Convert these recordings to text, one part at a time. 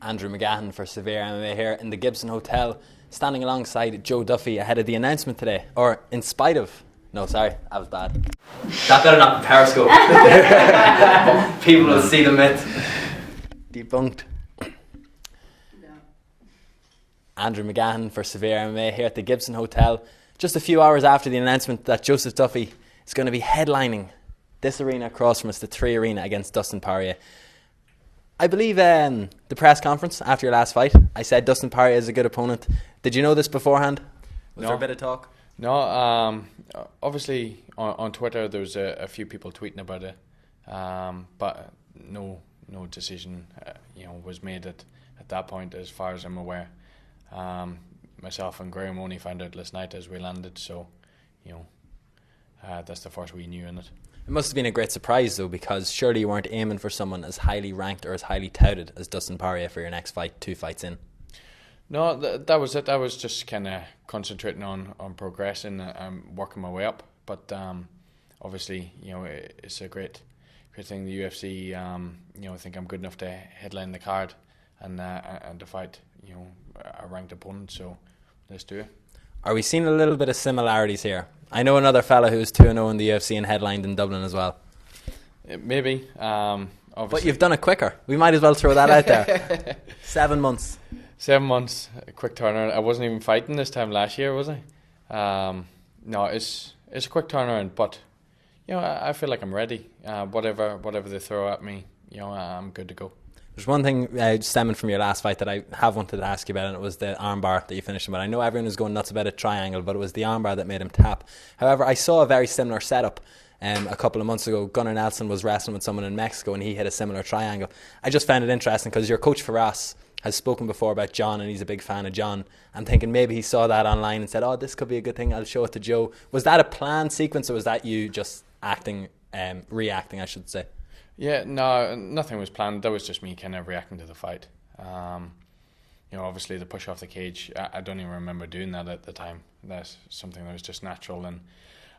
Andrew McGahan for SevereMMA here in the Gibson Hotel, standing alongside Joe Duffy ahead of the announcement today. Or in spite of... No, sorry, that was bad. That better not be Periscope. People will see the myth. Debunked. No. Andrew McGahan for SevereMMA here at the Gibson Hotel, just a few hours after the announcement that Joseph Duffy is going to be headlining this arena across from us, the 3 Arena, against Dustin Poirier. I believe the press conference after your last fight, I said Dustin Poirier is a good opponent. Did you know this beforehand? Was there a bit of talk? No, obviously on Twitter there was a few people tweeting about it, but no decision was made at that point as far as I'm aware. Myself and Graham only found out last night as we landed, so that's the first we knew in it. It must have been a great surprise though, because surely you weren't aiming for someone as highly ranked or as highly touted as Dustin Poirier for your next fight, 2 fights in. No, that was it. I was just kind of concentrating on progressing and working my way up. But obviously, it's a great thing. The UFC, I think I'm good enough to headline the card and to fight, a ranked opponent. So let's do it. Are we seeing a little bit of similarities here? I know another fella who's 2-0 in the UFC and headlined in Dublin as well. Maybe. But you've done it quicker. We might as well throw that out there. 7 months. 7 months, a quick turnaround. I wasn't even fighting this time last year, was I? No, it's a quick turnaround, but I feel like I'm ready. Whatever they throw at me, I'm good to go. There's one thing stemming from your last fight that I have wanted to ask you about, and it was the armbar that you finished him with. I know everyone was going nuts about a triangle, but it was the armbar that made him tap. However, I saw a very similar setup a couple of months ago. Gunnar Nelson was wrestling with someone in Mexico, and he hit a similar triangle. I just found it interesting because your coach Faraz has spoken before about John, and he's a big fan of John. I'm thinking maybe he saw that online and said, oh, this could be a good thing, I'll show it to Joe. Was that a planned sequence, or was that you just reacting, I should say? Yeah, no, nothing was planned. That was just me kind of reacting to the fight. Obviously the push off the cage, I don't even remember doing that at the time. That's something that was just natural, and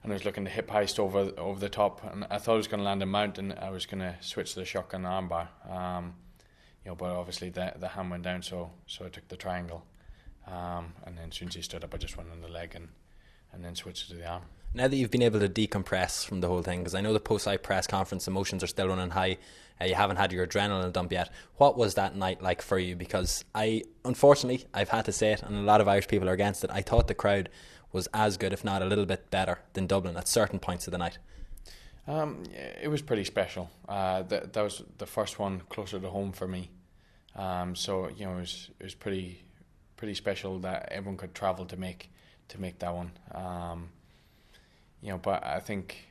I was looking to hip heist over the top, and I thought I was going to land a mount, and I was going to switch to the shotgun armbar. But obviously the hand went down, so I took the triangle, and then as soon as he stood up, I just went on the leg and then switched to the arm. Now that you've been able to decompress from the whole thing, because I know the post-fight press conference emotions are still running high, you haven't had your adrenaline dump yet. What was that night like for you? Because unfortunately, I've had to say it, and a lot of Irish people are against it, I thought the crowd was as good, if not a little bit better, than Dublin at certain points of the night. It was pretty special. That was the first one closer to home for me. So it was pretty special that everyone could travel to make that one. But I think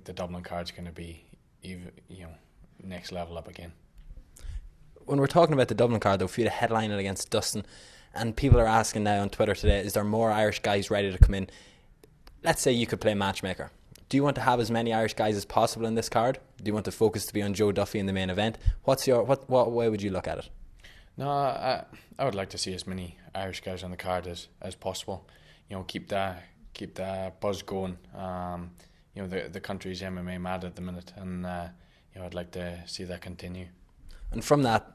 the Dublin card's going to be even, next level up again. When we're talking about the Dublin card, though, for you to headline it against Dustin, and people are asking now on Twitter today, is there more Irish guys ready to come in? Let's say you could play matchmaker. Do you want to have as many Irish guys as possible in this card? Do you want the focus to be on Joe Duffy in the main event? What way would you look at it? No, I would like to see as many Irish guys on the card as possible. Keep that buzz going. The country's MMA mad at the minute, and I'd like to see that continue. And from that,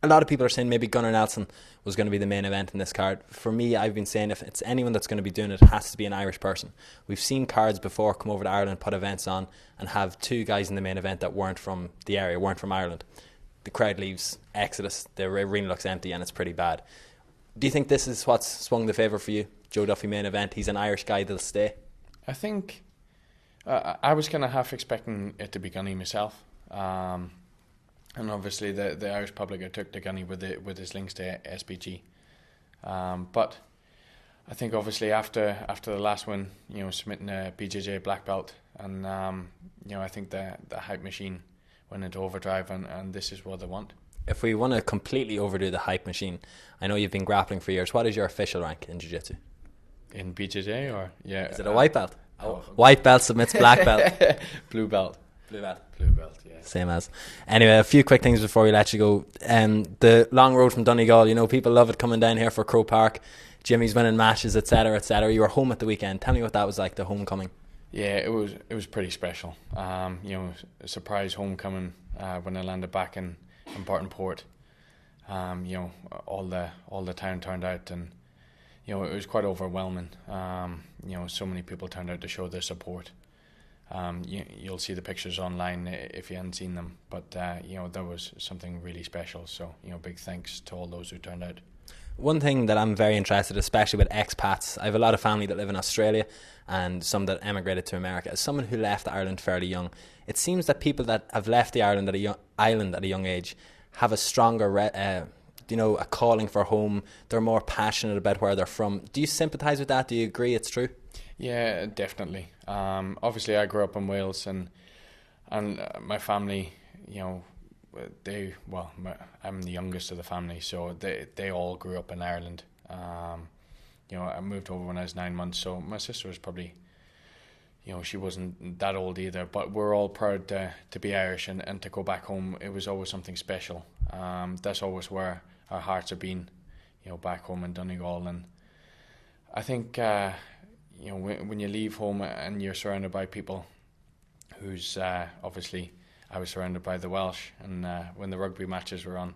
a lot of people are saying maybe Gunnar Nelson was going to be the main event in this card. For me, I've been saying if it's anyone that's going to be doing it, it has to be an Irish person. We've seen cards before come over to Ireland, put events on, and have 2 guys in the main event that weren't from the area, weren't from Ireland. The crowd leaves, exodus, the arena looks empty, and it's pretty bad. Do you think this is what's swung the favour for you? Joe Duffy main event, he's an Irish guy that'll stay? I think I was kind of half expecting it to be Gunny myself. And obviously the Irish public took the Gunny with his links to SBG. But I think obviously after the last one, submitting a BJJ black belt, and I think the hype machine went into overdrive, and this is what they want. If we want to completely overdo the hype machine, I know you've been grappling for years. What is your official rank in Jiu-Jitsu? In BJJ, or is it a white belt? White belt submits black belt. Blue belt. Blue belt. Blue belt, yeah. Same as. Anyway, a few quick things before we let you go. The long road from Donegal, people love it coming down here for Croke Park. Jimmy's winning matches, etc., etc. You were home at the weekend. Tell me what that was like, the homecoming. Yeah, it was pretty special. A surprise homecoming when I landed back in Barton Port. All the town turned out, and it was quite overwhelming. So many people turned out to show their support. You'll see the pictures online if you hadn't seen them, but that was something really special. So big thanks to all those who turned out. One thing that I'm very interested, especially with expats, I have a lot of family that live in Australia and some that emigrated to America. As someone who left Ireland fairly young, it seems that people that have left the island at a young age have a stronger, a calling for home. They're more passionate about where they're from. Do you sympathise with that? Do you agree it's true? Yeah, definitely. Obviously, I grew up in Wales, and my family, I'm the youngest of the family, so they all grew up in Ireland. I moved over when I was 9 months, so my sister was probably, she wasn't that old either, but we're all proud to be Irish and to go back home. It was always something special. That's always where our hearts have been, back home in Donegal. And I think, when you leave home and you're surrounded by people who's obviously, I was surrounded by the Welsh, and when the rugby matches were on,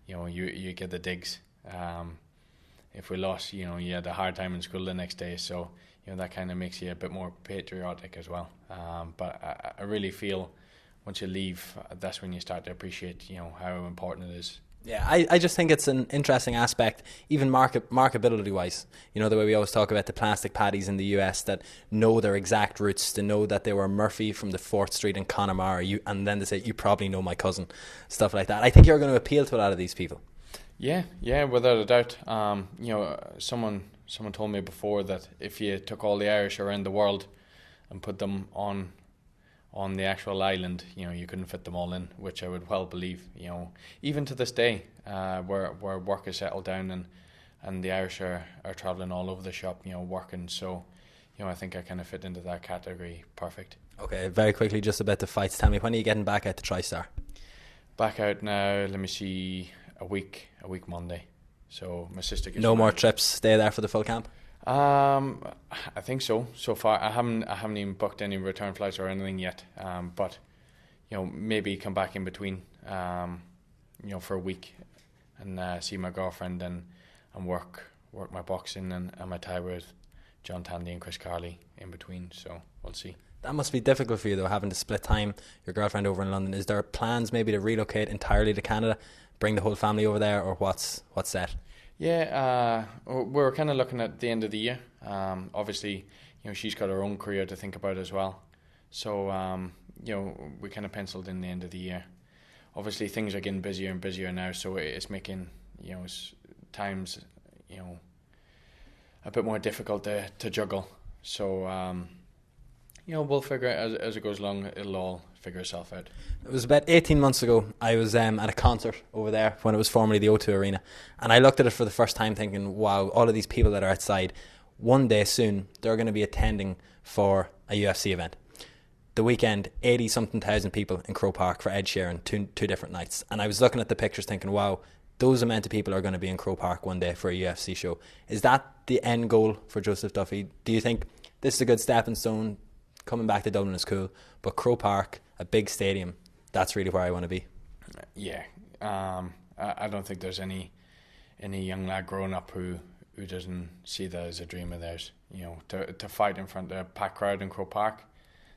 you get the digs. If we lost, you had a hard time in school the next day, so that kind of makes you a bit more patriotic as well. But I really feel once you leave, that's when you start to appreciate, how important it is. Yeah, I just think it's an interesting aspect, even marketability-wise. The way we always talk about the plastic paddies in the US that know their exact roots, to know that they were Murphy from the 4th Street in Connemara, and then they say, you probably know my cousin, stuff like that. I think you're going to appeal to a lot of these people. Yeah, without a doubt. Someone told me before that if you took all the Irish around the world and put them on the actual island, you couldn't fit them all in, which I would well believe. Even to this day, where work is settled down and the Irish are travelling all over the shop, working. So, I think I kind of fit into that category perfect. Okay, very quickly, just about the fights. Tell me, when are you getting back out to TriStar? Back out now, let me see, a week Monday. So my sister gets no more trips, stay there for the full camp? I think so. So far, I haven't even booked any return flights or anything yet. But maybe come back in between, for a week, and see my girlfriend and work my boxing and my Thai with John Tandy and Chris Carley in between. So we'll see. That must be difficult for you though, having to split time. Your girlfriend over in London. Is there plans maybe to relocate entirely to Canada, bring the whole family over there, or what's set? Yeah, we're kind of looking at the end of the year. Obviously, she's got her own career to think about as well. So, we kind of penciled in the end of the year. Obviously, things are getting busier and busier now, so it's making, times, a bit more difficult to juggle. So, we'll figure it as it goes along. It'll all figure itself out. It was about 18 months ago. I was at a concert over there when it was formerly the O2 Arena, and I looked at it for the first time thinking, wow, all of these people that are outside, one day soon they're going to be attending for a UFC event. The weekend, 80-something thousand people in Croke Park for Ed Sheeran, two different nights. And I was looking at the pictures thinking, wow, those amount of people are going to be in Croke Park one day for a UFC show. Is that the end goal for Joseph Duffy? Do you think this is a good stepping stone? Coming back to Dublin is cool, but Croke Park, a big stadium, that's really where I want to be. Yeah, I don't think there's any young lad growing up who doesn't see that as a dream of theirs. To fight in front of a packed crowd in Croke Park,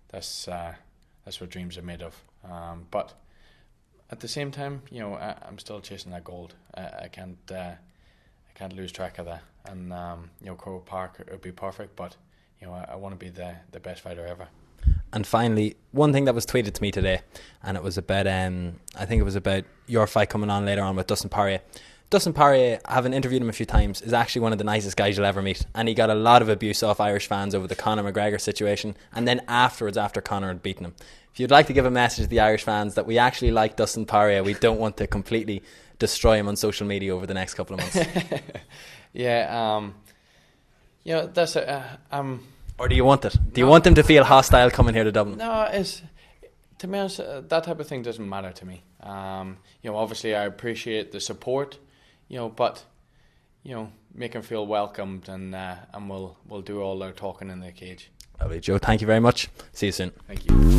that's what dreams are made of. But at the same time, I'm still chasing that gold. I can't lose track of that. And Croke Park would be perfect, but I want to be the best fighter ever. And finally, one thing that was tweeted to me today, and it was about I think it was about your fight coming on later on with Dustin Poirier. Dustin Poirier, having interviewed him a few times, is actually one of the nicest guys you'll ever meet, and he got a lot of abuse off Irish fans over the Conor McGregor situation, and then afterwards, after Conor had beaten him. If you'd like to give a message to the Irish fans that we actually like Dustin Poirier, we don't want to completely destroy him on social media over the next couple of months. Yeah, that's or do you want it? Do you want him to feel hostile coming here to Dublin? No, to be honest, that type of thing doesn't matter to me. Obviously I appreciate the support, but make him feel welcomed, and we'll do all our talking in the cage. Lovely, Joe. Thank you very much. See you soon. Thank you.